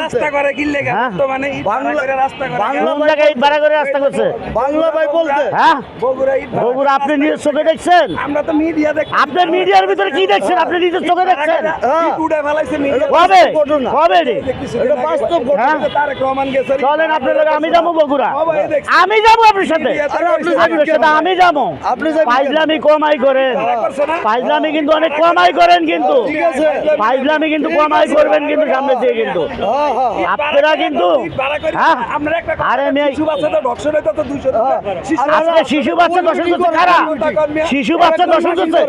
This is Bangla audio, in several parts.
রাস্তা করে কিনলে বর্তমানে রাস্তা করছে বাংলা ভাই বলতে বগুড়া আপনি নিজের চোখে দেখছেন? আমরা তো মিডিয়া দেখি। আপনি মিডিয়ার ভিতরে কি দেখছেন? আপনি নিজের চোখে দেখছেন? উড়ে ফেলাইছে মিডিয়া। কবে কবে রে? এটা বাস্তব ঘটনা। তারেক রহমান গেছে। চলেন আপনার লগে আমি যাবো বগুড়া, আমি যাবো আপনার সাথে, আপনার সাথে আমি যাবো। ফাইজলামি কমাই করেন, ফাইজলামি কিন্তু অনেক কমাই করেন, কিন্তু ফাইজলামি কিন্তু কমাই করবেন কিন্তু সামনে দিয়ে, কিন্তু আপনারা কিন্তু আরে শিশু বাচ্চা তো দর্শন করতে 200 টাকা, শিশু বাচ্চা দর্শন করতে কারা? শিশু বাচ্চা দর্শন করতে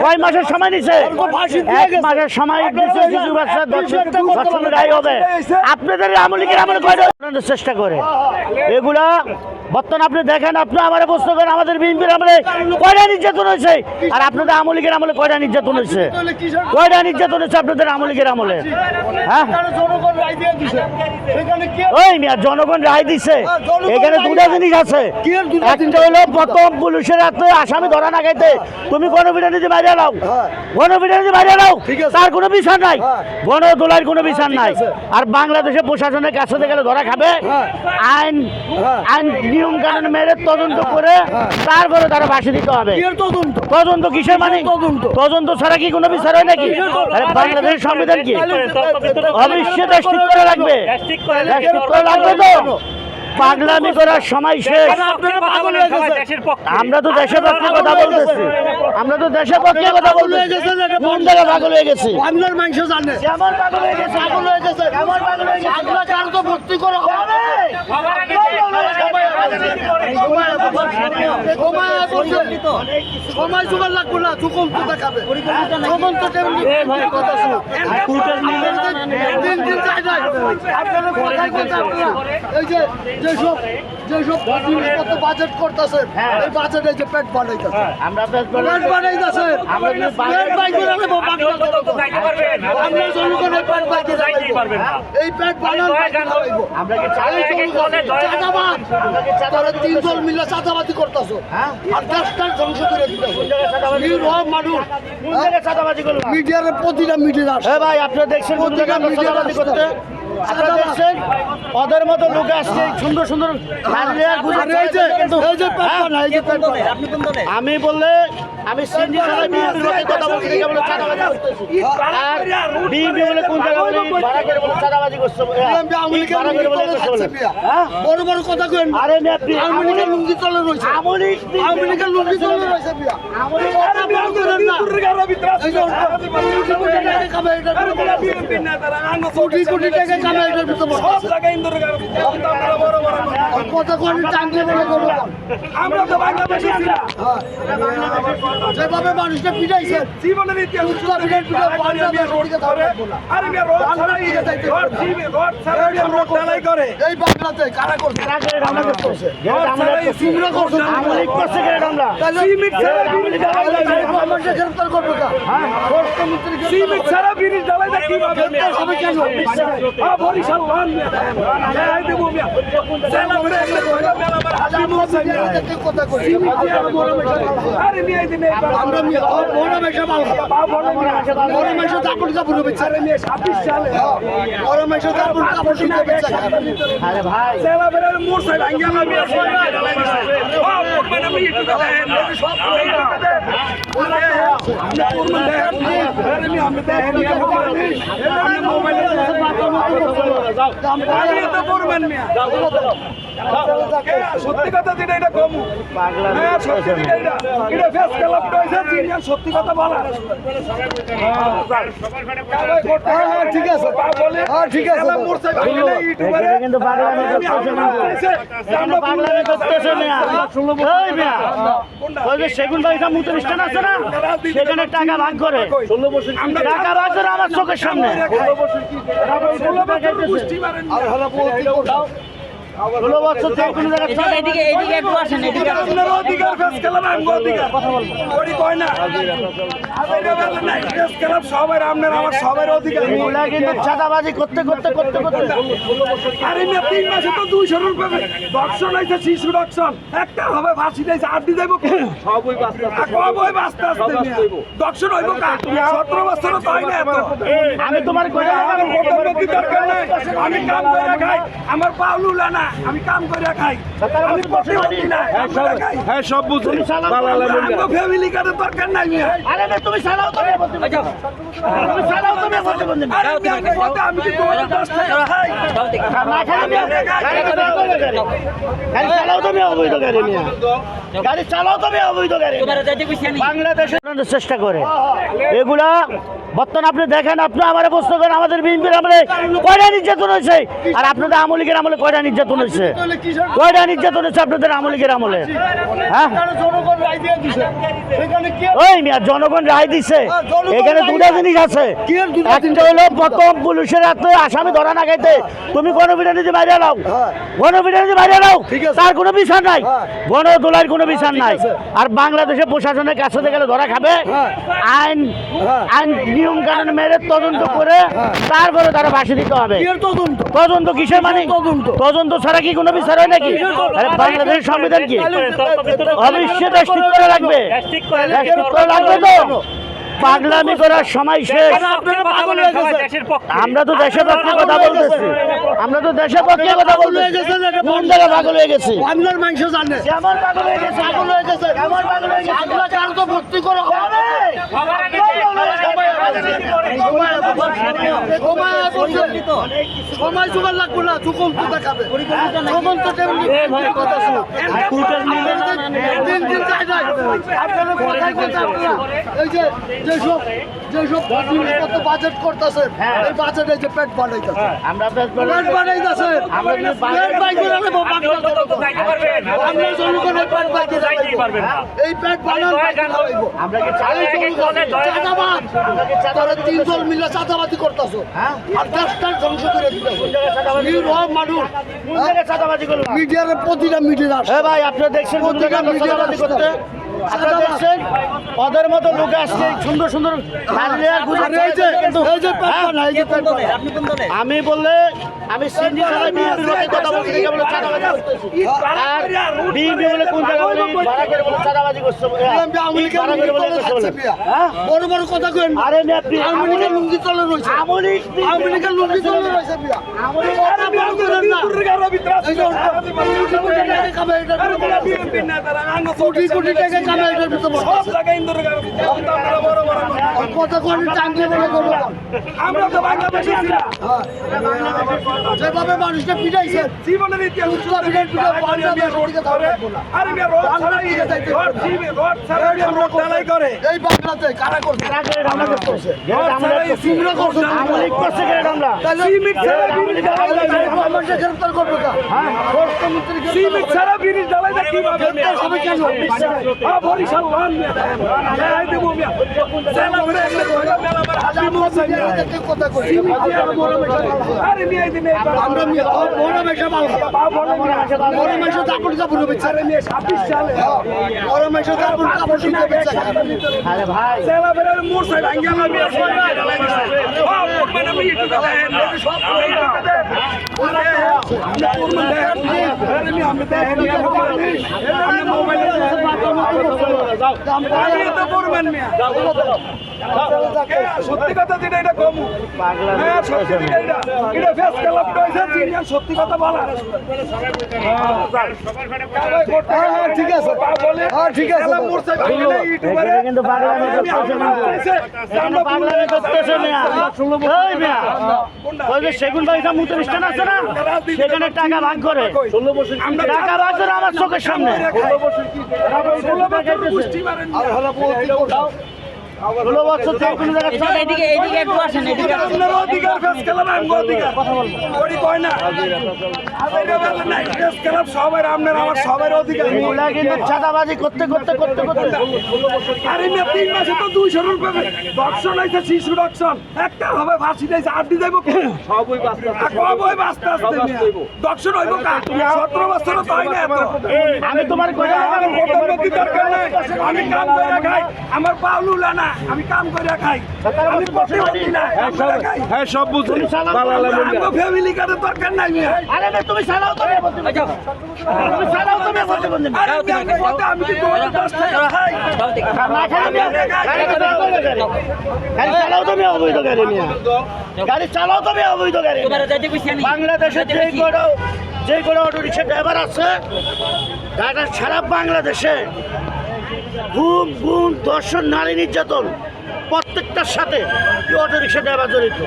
কয় মাসের সময় নিছে? 1 মাসের সময় দিচ্ছে শিশু বাচ্চা দর্শন গায়ে হবে। আপনাদের আমলিকের আমলে কয়টা চেষ্টা করে এগুলা বর্তমান আপনি দেখেন, আপনি আমার প্রশ্ন করেন আমাদের বিএনপির আমলে কয়টা নির্যাতন হয়েছে, আর আপনাদের আমলিকের আমলে কয়টা নির্যাতন হয়েছে? কয়টা নির্যাতন হয়েছে আপনাদের আমলিকের আমলে? হ্যাঁ ওই মিয়া জনগণ রায় দিছে। এখানে দুটা জিনিস আছে, একটা হলো প্রথম পুলিশের হাতে আসামি ধরা না খাইতে তুমি গণবিরোধী বাইরে নাও, গণবিরোধী বাইরে নাও, তার কোনো বিচার নাই, গণদোলার কোনো বিচার নাই। আর বাংলাদেশের প্রশাসনের কাছে গেলে ধরা খাবে, আইন আইন নিয়ম কানুন মেরে তদন্ত করে তারপরে তারা ফাঁসি দিতে হবে। তদন্ত কিসের মানে? তদন্ত ছাড়া কি কোনো বিচার হয় নাকি? বাংলাদেশের সংবিধান কি অবশ্যই দেশ ঠিক করে রাখবে, দেশ ঠিক করে রাখবে তো। পাগলামি করার সময় শেষ। আমরা তো দেশের পক্ষে কথা বলতেছি, আমরা তো দেশের পক্ষে কথা বলতেছি। কোন জায়গায় পাগল হয়ে গেছি? বাংলার মাংস জানে আমার পাগল হয়ে গেছে, পাগল হয়ে গেছে, আমার পাগল হয়ে গেছে। আমরা কার তো ভর্তি করা হবে? সময় জোগাড় লাগবে না, যখন তো দেখাবে তখন তো তেমনি কথা শুনো। এই যে যেসব জিনিসপত্র বাজেট করতেছে, এই বাজেটে যে পেট বানাইতেছে, আমরা পেট বানাইতেছে, আমরা পেট বানাইতে আমরা জনগণের পেট বানাইতে পারবেন না। এই পেট বানানো আমরা কি চাঁদাবাদ, তারা 3 দল মিলে চাঁদাবাদি করতেছো, আর দেশটার ধ্বংস করে দিতেছো। মানুষ মিডিয়ার প্রতিটা মিডিয়া ভাই আপনারা দেখছেন চাঁদাবাদি করতে, আপনারা দেখছেন ওদের মতো লোক আসছে সুন্দর সুন্দর। আমি বললে আমি সিএনজি চালাই বিএনপির লোকের কথা বলছি, বলে চাঁদাবাজি করতেছি, আর বিএনপি বলে কোন জায়গা বলে ভাড়া করে বলে চাঁদাবাজি করছে, ভাড়া করে বলে বড় বড় কথা কইন। আরে আপনি আমলিকের লুঙ্গি তলে রইছে, আমলিকের লুঙ্গি তলে রইছে বিয়া, আমলিক কথা বড় করেন না। এই যে কামে এটা বিএনপি না, তারা কোটি কোটি টাকা কামে এটার ভিতর সব জায়গায় ইন্দুরগার আপনারা বড় বড় কথা কোন টাঙ্গে বলে বড়। আমরা তো বাংলাদেশী ছিলাম, যেভাবে মানুষকে পিটাইছে জীবনের ইতিহাস উচ্চতা পিটাই ধরে। আরে মিয়া রোড ছাড়া দিয়ে যাইতে রোড ছাড়া আমরা ডালাই করে এই বাংলাতে কারা করছে? কারা করে আমরা করছে, আমরা সিমরা করছে, আমলিক করছে কেন? আমরা সিমিট ছাড়া আমলিক আমাদের গ্রেফতার করবে না। হ্যাঁ সিমিট ছাড়া বিরিশ ডালাই দা কি হবে? হবে কেন? বরিশাল ওয়ান এই দেবো মিয়া জেলা করে একটা মেলা আমার হাজি মোসাই কথা কই। আরে মিয়া দিনে আমরা মিয়া বড় মেশা মাল বড় মেশা কাপড় কাপড় বেচারে মিয়া 26 সালে বড় মেশা কাপড় কাপড় শুনতে বেচারে। আরে ভাই জেলা বেরে মোসাই ভাঙ্গা না মিয়া মানে আমি একটু দেখেন সব আরে মিয়া আমি দেখেন আমি মোবাইলে তো করবেন মিয়া সত্যি কথা যেটা এটা কম সত্যি এটা ফেস ক্লাব হইছে জিনিয়ান সত্যি কথা বলা। ঠিক আছে হ্যাঁ ঠিক আছে কিন্তু পাগলামি করতেছে না। এই মিয়া ওই যে সেগুন ভাই মুতের স্ট্যান্ড আছে না, সেখানে টাকা ভাগ করে টাকা ভাগ করে আমার চোখের সামনে। ষোলো বছর থেকে কোনো জায়গায় এদিকে এদিকে এদিকে একটু আসেন এদিকে আসেন। আপনার অধিকার ফেস খেলাম আমগো অধিকার ওরি কয় না আবেগে বলে নাই ফেস খেলাম সবার আপনার আমার সবার অধিকার এগুলা কিন্তু চাঁদাবাজি করতে করতে করতে করতে আরে মিয়া 3 মাসে তো 200 রুপি পাবে দর্শন হইছে শিশু দর্শন একটা হবে ফাঁসি দিয়েছে আর দি যাইব সবই বাস্তা সবই বাস্তা আসতে দর্শন হইব কা 17 বছর তো হয় না এত আমি তোমার কইরা আমার প্রধানমন্ত্রী দরকার নাই আমি কাম করে খাই আমার পাউলুলা না আমি কাম করে খাই আমি প্রতিমন্ত্রী না হ্যাঁ সব বুঝি আমার ফ্যামিলি কার্ডের দরকার নাই মিয়া আরে না তুমি চালাও তো তুমি চালাও তো আরে আমি কথা আমি কি তোমার 10 টাকা খাই না খালি গাড়ি চালাও তুমি অবৈধ গাড়ি নিয়ে গাড়ি চালাও তুমি অবৈধ গাড়ি তোমরা যাইতে কইছি আমি। বাংলাদেশে চেষ্টা করে এগুলা বর্তমান আপনি দেখেন আপনি আমার প্রশ্ন করেন আমাদের বিএনপির আমলে কয়টা নির্যাতন হয়েছে আর আপনাদের আমলিগের আমলে কয়টা নির্যাতন হয়েছে কয়টা নির্যাতন হয়েছে আপনাদের আমলিগের আমলে হ্যাঁ জনগণ রায় দিয়ে দিছে সেখানে কি ওই মিয়া জনগণ রায় দিছে এখানে দুটা জিনিস আছে একটা হলো প্রথম পুলিশের হাতে আসামি ধরা না খাইতে তুমি গণবিধানীতে বাইরে নাও গণবিধানীতে বাইরে নাও তার কোনো বিচার নাই গণদোলার কোনো বিচার নাই আর বাংলাদেশে প্রশাসনের কাছে গেলে ধরা খাবে আইন আইন নিয়ম কানুন মেরে তদন্ত করে তারপরে তারা ফাঁসি দিতে হবে তদন্ত কিসের মানে তদন্ত ছাড়া কি কোনো বিচার হয় নাকি আরে বাংলাদেশের সংবিধান কি অবশ্যই দেশ ঠিক করে রাখবে দেশ ঠিক করে রাখবে তো পাগলামি করার সময় শেষ আমরা তো দেশের পক্ষে কথা বলতেছি আমরা তো দেশের পক্ষে কথা বলতেছি কোন জায়গায় পাগল হয়ে গেছি আপনার মাংস জানে কেমন পাগল হয়ে গেছে পাগল হয়ে গেছে কেমন পাগল হয়ে গেছে আপনার কার তো ভর্তি করা হবে সময় জোগাড় লাগবে না চুকন তো দেখাবে চুকন তো তেমনি কথা শুনো দিন দিন যাই যাই আপনারা কথাই বলতে আপনারা এই যে যেসব জিনিসপত্র বাজেট করতেছেন এই বাজেটে যে পেট বানাইতেছে আমরা তো পেট বানাইতেছে আমরা যদি পেট বাইকে রাখবো আমরা জনগণের পেট বাইকে রাখবো এই পেট বানান আমরা কি চাঁদাবাদ তারা 3 দল মিলে চাঁদাবাদি করতেছো আর দেশটার ধ্বংস করে দিতেছো মানুষ কোন জায়গায় চাঁদাবাজি করলো মিডিয়ার প্রতিটা মিডিয়া আসে এ ভাই আপনারা দেখছেন কোন জায়গায় চাঁদাবাজি করতে আপনারা দেখছেন ওদের মতো লোক আসছে সুন্দর সুন্দর গাড়ি আর গুজব এই যে কিন্তু এই যে পেট বানায় এই যে পেট বানায় আপনি কোন দলে? আমি বললে আমি সিএনজি চালাই বিএনপির লোকের কথা বলছি দেখে বলে চাঁদাবাজি করতেছি আর বিএনপি বলে কোন জায়গা বলে ভাড়া করে বলে চাঁদাবাজি করছে ভাড়া করে বলে করছে বলে হ্যাঁ বড় বড় কথা কইন আরে না আমেরিকার লুঙ্গি তলে রইছে আমলিক আমেরিকার লুঙ্গি তলে রইছে বিয়া আমলিক কথা বড় করেন না এই যে কোটি টাকা কামাই এটা কোটি কোটি টাকা কামাই এটা ভিতরে কথা কোন টাঙ্গে বলে করব আমরা তো বাংলাদেশে ছিলাম যেভাবে মানুষকে পিটাইছে জীবনের ইতিহাস উচ্চতা পিটাই পিটাই পাল্টা দিয়ে রোডে করে আরে মিয়া রোড ছাড়াই রোড জিবে রোড ছাড়াই রোড ঢালাই করে এই বাংলাতে কারা করছে রাগের হামলা করতেছে তোমরা করছো আমলিক করছে কেন হামলা তাহলে সিমিট ছাড়া বিরিজ ঢালাই মানুষকে গ্রেফতার করবে কা হ্যাঁ স্বরাষ্ট্রমন্ত্রীকে সিমিট ছাড়া বিরিজ ঢালাই কি ভাবে গ্রেফতার হবে কেন বরিশাল ওয়ান ঢালাই দেব মিয়া সেলা করে একটা মেলা বার হাজি মোসাই কথা কই আরে মিয়া দিনে আমরা বড় মেশা মাল বড় মেশা তারপর কাপড় বেচে আরে মিয়া 26 সালে বড় মেশা তারপর কাপড় শুনতে বেচে আরে ভাই সেলা বের মোসাই ভাঙ্গা না মিয়া ঢালাই দিছে মানে আমি একটু দেখেন সব সত্যি কথা যেটা এটা কম সত্যি এটা ফেস ক্লাব সত্যি কথা বলা ঠিক আছে ঠিক আছে এটা কিন্তু পাগলামি করতেছে না পাগলামি করতেছে না এই মিয়া ওই যে সেগুন বাড়িটা মুতের স্ট্যান্ড আছে না সেখানে টাকা ভাগ করে টাকা ভাগ করে আমার চোখের সামনে আর হলো 16 বছর থেকে কোনো জায়গায় এদিকে একটু আসেন, এদিকে আসেন। আপনার অধিকার ফেস খেলাম আমি অধিকার ওই কয় না ফেস খেলাম সবাই আপনার আমার সবার অধিকার এগুলা কিন্তু চাঁদাবাজি করতে করতে করতে করতে আরে মেয়ে 3 মাসে তো 200 রুল পাবে দর্শন হইছে শিশু দর্শন একটা হবে ফাঁসি দিয়েছে আড্ডি যাইব সবই বাঁচতে আসতে দর্শন হইব কা 17 বছর তো হয় না এত আমি তোমার কই আমার প্রধানমন্ত্রী দরকার নাই আমি কাম করে খাই আমার পাউলুলা না আমি কাম করে খাই আমি প্রতিমন্ত্রী না হ্যাঁ সব বুঝি আমার ফ্যামিলি কার্ডের দরকার নাই মিয়া আরে না তুমি চালাও তো তুমি চালাও তুমি বলতে বলতে আরে আমি বলতে আমি কি তোমার 10 টাকা খাই না খেলে গাড়ি চালাও তুমি অবৈধ গাড়ি নিয়ে গাড়ি চালাও তুমি অবৈধ গাড়ি তোমার যাইতে কইছি আমি। বাংলাদেশের যে কোনো অটো রিক্সা ড্রাইভার আছে গাড়িটা সারা বাংলাদেশে ঘুম গুম দর্শন নারী নির্যাতন প্রত্যেকটার সাথে অটো রিক্সা ড্রাইভার জড়িত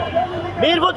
নির্ভর